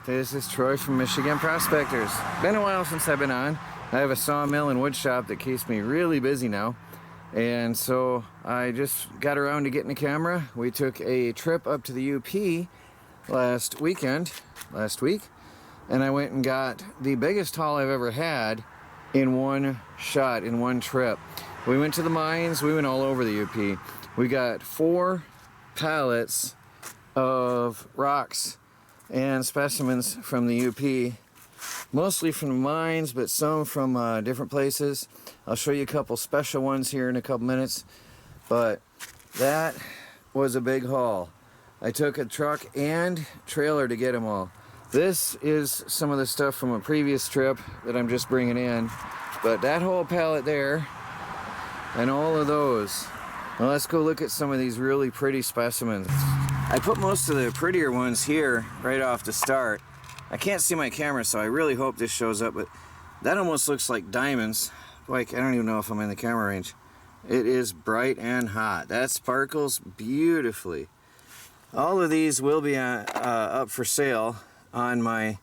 This is Troy from Michigan Prospectors. Been a while since I've been on. I have a sawmill and wood shop that keeps me really busy now. And so I just got around to getting a camera. We took a trip up to the UP last week, and I went and got the biggest haul I've ever had in one shot, in one trip. We went to the mines, we went all over the UP. We got 4 pallets of rocks and specimens from the UP, mostly from the mines, but some from different places. I'll show you a couple special ones here in a couple minutes, but that was a big haul. I took a truck and trailer to get them all. This is some of the stuff from a previous trip that I'm just bringing in, but that whole pallet there and all of those. Well, let's go look at some of these really pretty specimens. I put most of the prettier ones here right off the start. I can't see my camera, so I really hope this shows up, but that almost looks like diamonds. Like, I don't even know if I'm in the camera range. It is bright and hot. That sparkles beautifully. All of these will be up for sale on my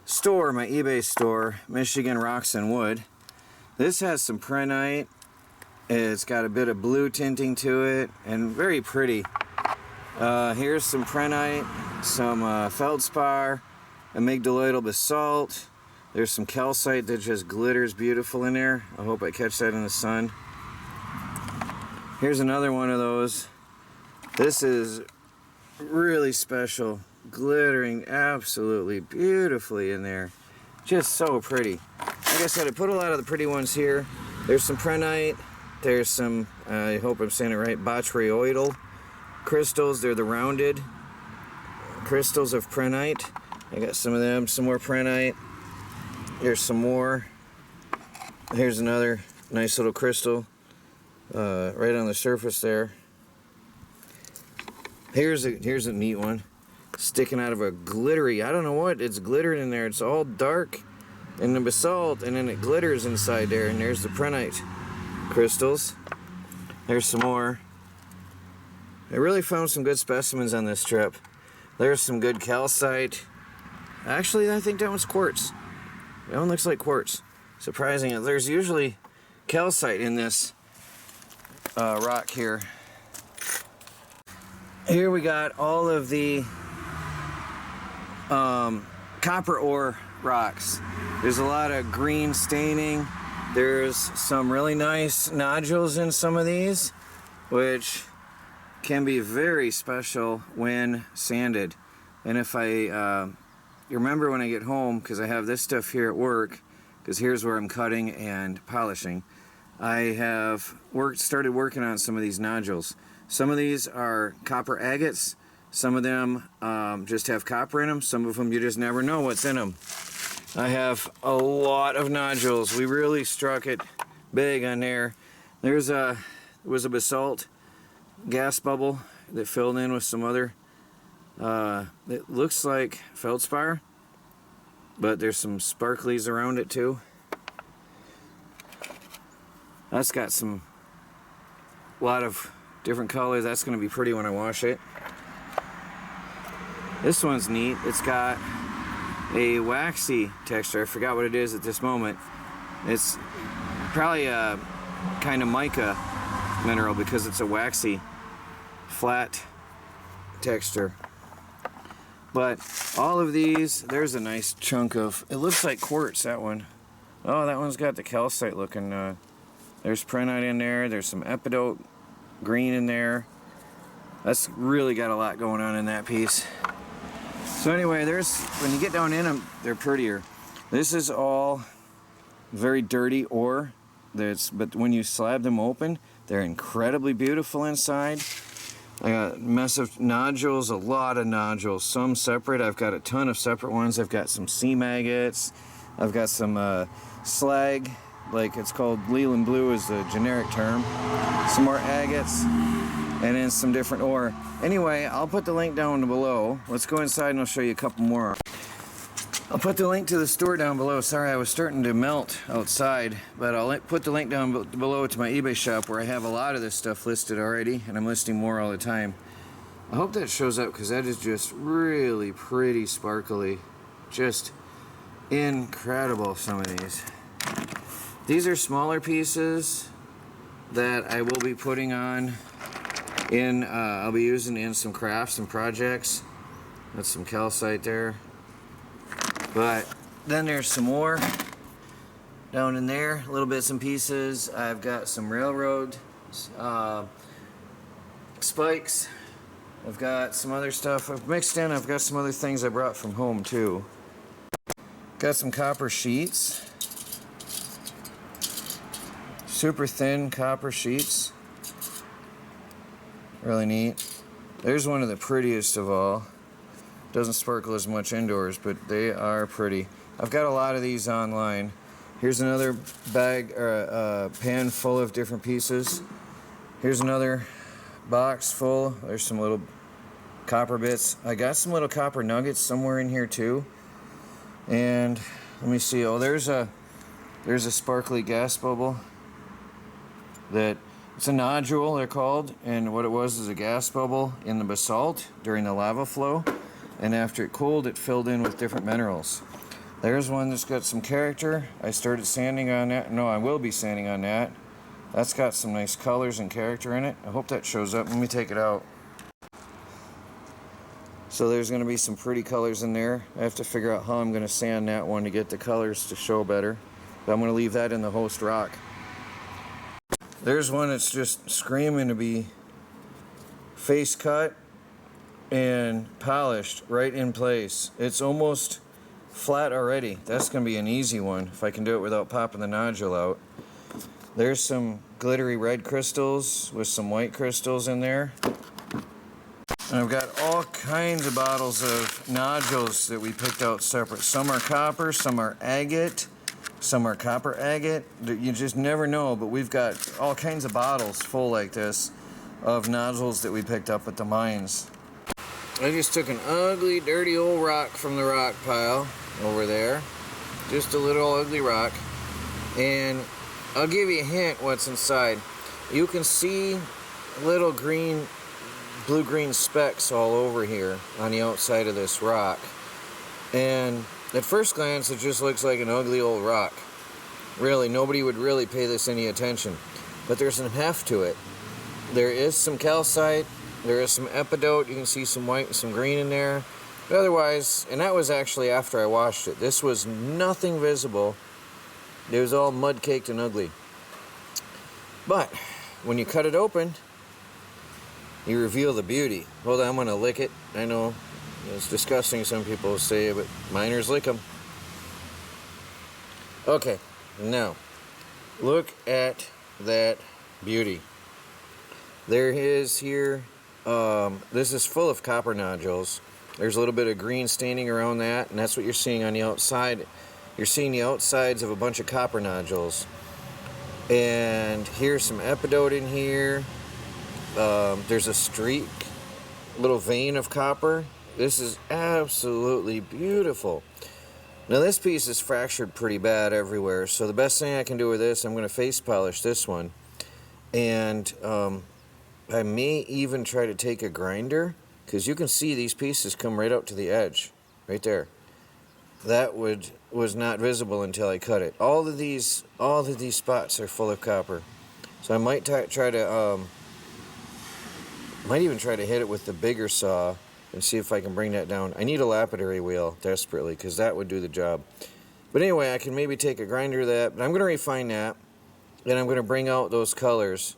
store, my eBay store, Michigan Rocks and Wood. This has some prenite. It's got a bit of blue tinting to it and very pretty. Here's some prenite, some feldspar, amygdaloidal basalt. There's some calcite that just glitters beautiful in there. I hope I catch that in the sun. Here's another one of those. This is really special, glittering absolutely beautifully in there. Just so pretty. Like I said, I put a lot of the pretty ones here. There's some prenite. There's some, I hope I'm saying it right, botryoidal crystals. They're the rounded crystals of prenite. I got some of them, some more prenite. Here's some more. Here's another nice little crystal right on the surface there. Here's a neat one sticking out of a glittery, I don't know what, it's glittered in there. It's all dark in the basalt, and then it glitters inside there, and there's the prenite crystals. There's some more. I really found some good specimens on this trip. There's some good calcite. Actually, I think that one's quartz. That one looks like quartz. Surprising. There's usually calcite in this rock here. Here we got all of the copper ore rocks. There's a lot of green staining. There's some really nice nodules in some of these, which can be very special when sanded. And if I remember when I get home, because I have this stuff here at work, because here's where I'm cutting and polishing, I have started working on some of these nodules. Some of these are copper agates. Some of them just have copper in them. Some of them you just never know what's in them. I have a lot of nodules. We really struck it big on there. There was a basalt gas bubble that filled in with some other, it looks like feldspar, but there's some sparklies around it too. That's got a lot of different colors. That's going to be pretty when I wash it. This one's neat. It's got a waxy texture. I forgot what it is at this moment. It's probably a kind of mica mineral because it's a waxy, flat texture. But all of these, there's a nice chunk of, it looks like quartz, that one. Oh, that one's got the calcite looking, there's prenite in there, there's some epidote green in there. That's really got a lot going on in that piece. So anyway, when you get down in them, they're prettier. This is all very dirty ore, but when you slab them open, they're incredibly beautiful inside. I got a mess of nodules, a lot of nodules, some separate. I've got a ton of separate ones. I've got some sea maggots. I've got some slag, like it's called Leland blue is the generic term. Some more agates, and then some different ore. Anyway, I'll put the link down below. Let's go inside and I'll show you a couple more. I'll put the link to the store down below. Sorry, I was starting to melt outside, but I'll put the link down below to my eBay shop where I have a lot of this stuff listed already, and I'm listing more all the time. I hope that shows up because that is just really pretty sparkly. Just incredible, some of these. These are smaller pieces that I will be putting on in, I'll be using in some crafts and projects. That's some calcite there. But then there's some more down in there, little bits and pieces. I've got some railroad spikes. I've got some other stuff I've mixed in. I've got some other things I brought from home too. Got some copper sheets. Super thin copper sheets. Really neat. There's one of the prettiest of all. Doesn't sparkle as much indoors, but they are pretty. I've got a lot of these online. Here's another bag or a pan full of different pieces. Here's another box full. There's some little copper bits. I got some little copper nuggets somewhere in here too. And let me see. Oh, there's a sparkly gas bubble. That it's a nodule, they're called, and what it was is a gas bubble in the basalt during the lava flow, and after it cooled, it filled in with different minerals. There's one that's got some character. I started sanding on that. No, I will be sanding on that. That's got some nice colors and character in it. I hope that shows up. Let me take it out. So there's going to be some pretty colors in there. I have to figure out how I'm going to sand that one to get the colors to show better. But I'm going to leave that in the host rock. There's one that's just screaming to be face cut and polished right in place. It's almost flat already. That's going to be an easy one if I can do it without popping the nodule out. There's some glittery red crystals with some white crystals in there. And I've got all kinds of bottles of nodules that we picked out separate. Some are copper, some are agate. Some are copper agate. You just never know, but we've got all kinds of bottles full like this of nodules that we picked up at the mines. I just took an ugly, dirty old rock from the rock pile over there. Just a little ugly rock. And I'll give you a hint what's inside. You can see little green, blue-green specks all over here on the outside of this rock. And at first glance, it just looks like an ugly old rock. Really, nobody would really pay this any attention. But there's some heft to it. There is some calcite, there is some epidote, you can see some white and some green in there. But otherwise, and that was actually after I washed it. This was nothing visible. It was all mud-caked and ugly. But when you cut it open, you reveal the beauty. Hold on, I'm going to lick it. I know. It's disgusting, some people say, but miners lick them. Okay, now, look at that beauty. There is here, this is full of copper nodules. There's a little bit of green staining around that, and that's what you're seeing on the outside. You're seeing the outsides of a bunch of copper nodules. And here's some epidote in here. There's a streak, little vein of copper. This is absolutely beautiful. Now this piece is fractured pretty bad everywhere, so the best thing I can do with this, I'm going to face polish this one. And I may even try to take a grinder, because you can see these pieces come right out to the edge, right there. That was not visible until I cut it. All of these spots are full of copper. So I might try to, might even try to hit it with the bigger saw and see if I can bring that down. I need a lapidary wheel desperately because that would do the job. But anyway, I can maybe take a grinder of that, but I'm going to refine that. Then I'm going to bring out those colors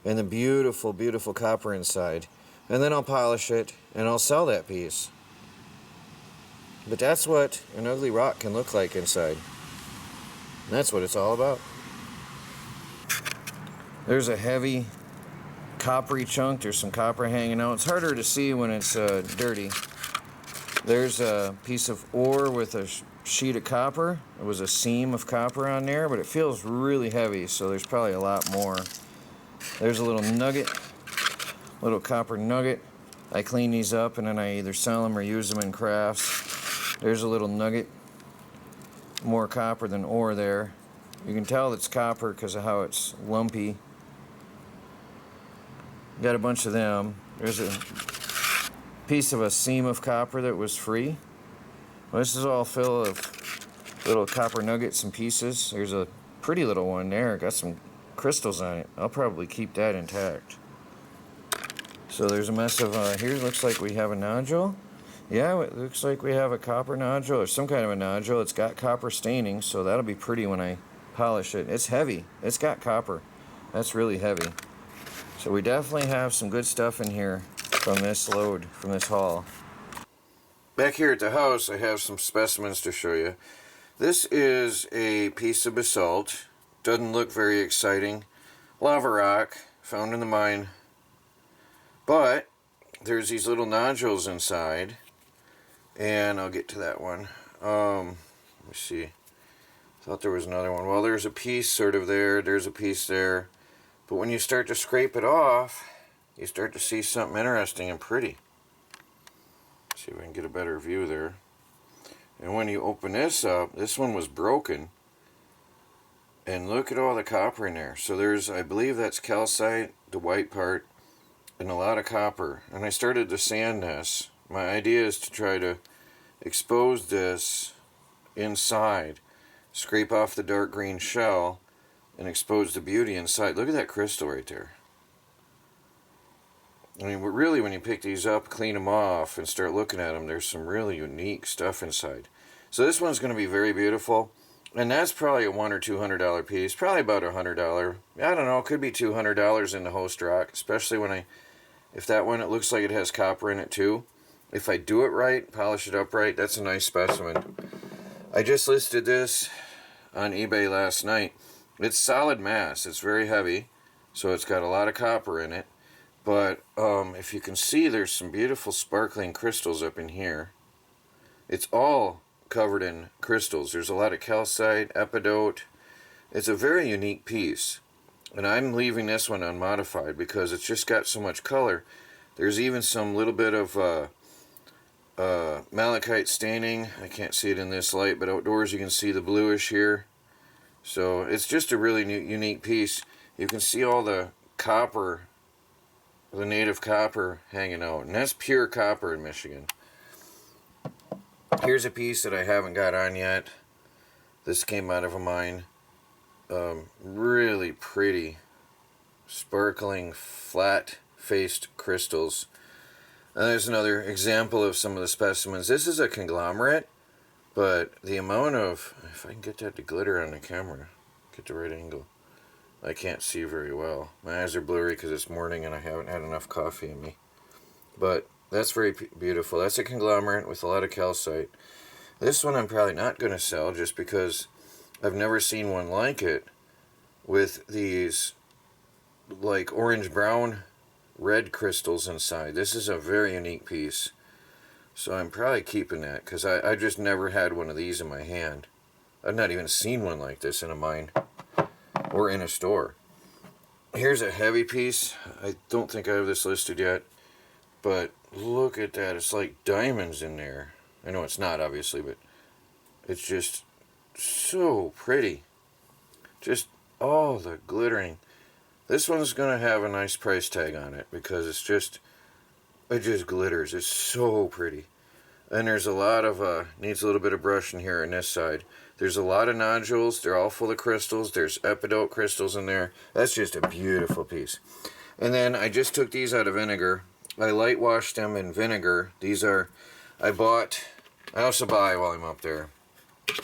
and the beautiful, beautiful copper inside. And then I'll polish it and I'll sell that piece. But that's what an ugly rock can look like inside. And that's what it's all about. There's a heavy coppery chunk. There's some copper hanging out. It's harder to see when it's dirty. There's a piece of ore with a sheet of copper. It was a seam of copper on there, but it feels really heavy, so there's probably a lot more. There's a little nugget, little copper nugget. I clean these up and then I either sell them or use them in crafts. There's a little nugget, more copper than ore there. You can tell it's copper because of how it's lumpy. Got a bunch of them. There's a piece of a seam of copper that was free. This is all full of little copper nuggets and pieces. There's a pretty little one there. Got some crystals on it. I'll probably keep that intact. So there's a mess of, here looks like we have a nodule. Yeah, it looks like we have a copper nodule or some kind of a nodule. It's got copper staining, so that'll be pretty when I polish it. It's heavy. It's got copper. That's really heavy. So we definitely have some good stuff in here from this load, from this haul. Back here at the house, I have some specimens to show you. This is a piece of basalt. Doesn't look very exciting. Lava rock, found in the mine. But there's these little nodules inside. And I'll get to that one. Let me see. Thought there was another one. Well, there's a piece sort of there. There's a piece there. But when you start to scrape it off, you start to see something interesting and pretty. See if we can get a better view there. And when you open this up, this one was broken. And look at all the copper in there. So there's, I believe that's calcite, the white part, and a lot of copper. And I started to sand this. My idea is to try to expose this inside, scrape off the dark green shell, and expose the beauty inside. Look at that crystal right there. I mean, really, when you pick these up, clean them off, and start looking at them, there's some really unique stuff inside. So this one's going to be very beautiful, and that's probably a $100 or $200 piece, probably about $100. I don't know, it could be $200 in the host rock, especially when if that one, it looks like it has copper in it too. If I do it right, polish it up right, that's a nice specimen. I just listed this on eBay last night. It's solid mass, it's very heavy, so it's got a lot of copper in it. But if you can see, there's some beautiful sparkling crystals up in here. It's all covered in crystals. There's a lot of calcite, epidote. It's a very unique piece. And I'm leaving this one unmodified because it's just got so much color. There's even some little bit of malachite staining. I can't see it in this light, but outdoors you can see the bluish here. So it's just a really unique piece. You can see all the copper, the native copper hanging out, and that's pure copper in Michigan. Here's a piece that I haven't got on yet. This came out of a mine. Really pretty, sparkling, flat-faced crystals. And there's another example of some of the specimens. This is a conglomerate, but the amount of, if I can get that to glitter on the camera, get the right angle. I can't see very well. My eyes are blurry because it's morning and I haven't had enough coffee in me. But that's very beautiful. That's a conglomerate with a lot of calcite. This one I'm probably not going to sell just because I've never seen one like it with these like orange-brown red crystals inside. This is a very unique piece. So I'm probably keeping that because I just never had one of these in my hand. I've not even seen one like this in a mine or in a store. Here's a heavy piece. I don't think I have this listed yet, but look at that. It's like diamonds in there. I know it's not, obviously, but it's just so pretty. Just all the glittering. This one's going to have a nice price tag on it because it just glitters. It's so pretty. And there's a lot of, needs a little bit of brush in here on this side. There's a lot of nodules. They're all full of crystals. There's epidote crystals in there. That's just a beautiful piece. And then I just took these out of vinegar. I light washed them in vinegar. These are, I also buy while I'm up there.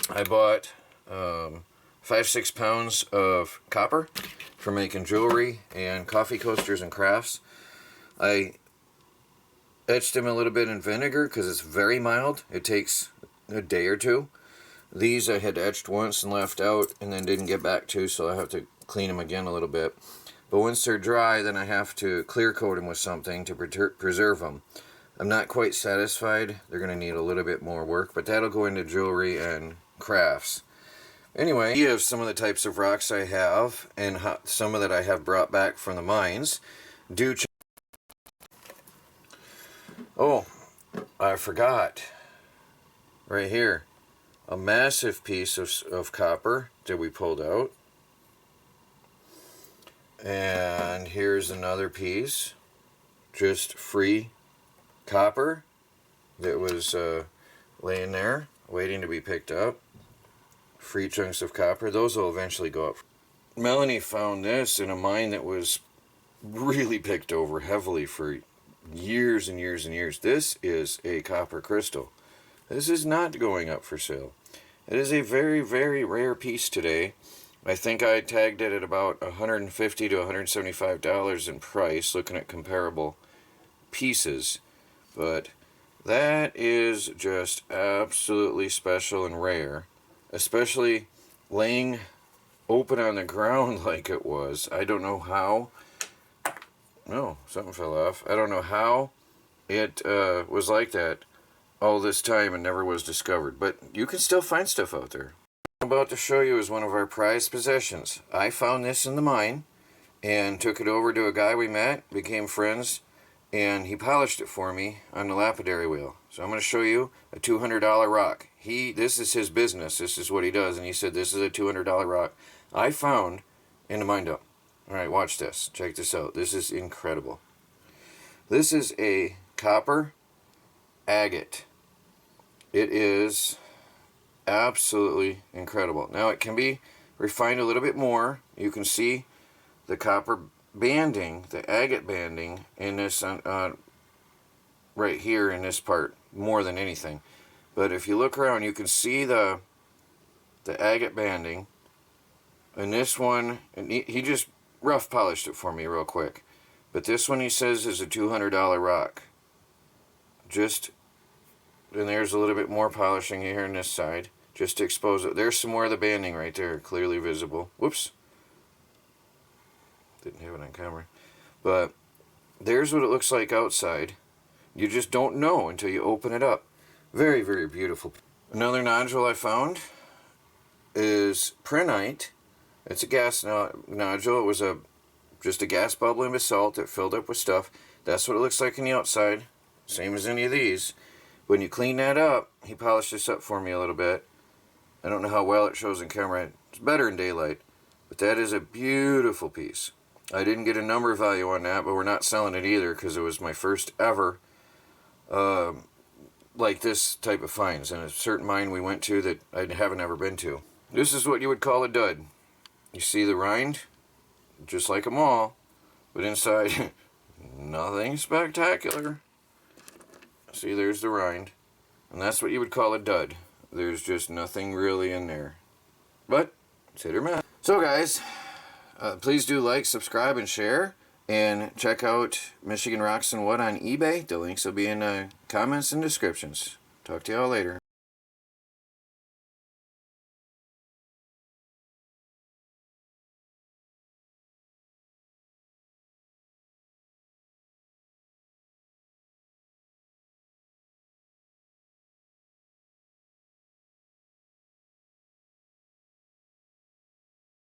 I bought 5-6 pounds of copper for making jewelry and coffee coasters and crafts. I etched them a little bit in vinegar because it's very mild. It takes a day or two. These I had etched once and left out and then didn't get back to, so I have to clean them again a little bit. But once they're dry, then I have to clear coat them with something to preserve them. I'm not quite satisfied. They're going to need a little bit more work, but that'll go into jewelry and crafts. Anyway, you have some of the types of rocks I have and some of that I have brought back from the mines. Oh, I forgot. Right here. A massive piece of copper that we pulled out. And here's another piece. Just free copper that was laying there. waiting to be picked up. Free chunks of copper. Those will eventually go up. Melanie found this in a mine that was really picked over heavily for years and years and years. This is a copper crystal. This is not going up for sale. It is a very, very rare piece today. I think I tagged it at about $150 to $175 in price, looking at comparable pieces. But that is just absolutely special and rare, especially laying open on the ground like it was. I don't know how. No, something fell off. I don't know how it was like that all this time and never was discovered. But you can still find stuff out there. What I'm about to show you is one of our prized possessions. I found this in the mine and took it over to a guy we met, became friends, and he polished it for me on the lapidary wheel. So I'm going to show you a $200 rock. This is his business. This is what he does, and he said this is a $200 rock I found in the mine dump. All right, watch this. Check this out. This is incredible. This is a copper agate. It is absolutely incredible. Now it can be refined a little bit more. You can see the copper banding, the agate banding in this right here in this part more than anything. But if you look around, you can see the agate banding. And this one, and he just rough polished it for me real quick. But this one he says is a $200 rock. And there's a little bit more polishing here on this side, just to expose it. There's some more of the banding right there, clearly visible. Whoops. Didn't have it on camera. But there's what it looks like outside. You just don't know until you open it up. Very, very beautiful. Another nodule I found is prehnite. It's a gas nodule. It was just a gas bubble in basalt that filled up with stuff. That's what it looks like on the outside. Same as any of these. When you clean that up, he polished this up for me a little bit. I don't know how well it shows in camera. It's better in daylight. But that is a beautiful piece. I didn't get a number value on that, but we're not selling it either because it was my first ever like this type of finds in a certain mine we went to that I haven't ever been to. This is what you would call a dud. You see the rind, just like them all, but inside, nothing spectacular. See, there's the rind, and that's what you would call a dud. There's just nothing really in there, but it's hit or miss. So guys, please do like, subscribe, and share, and check out Michigan Rocks and What on eBay. The links will be in the comments and descriptions. Talk to y'all later.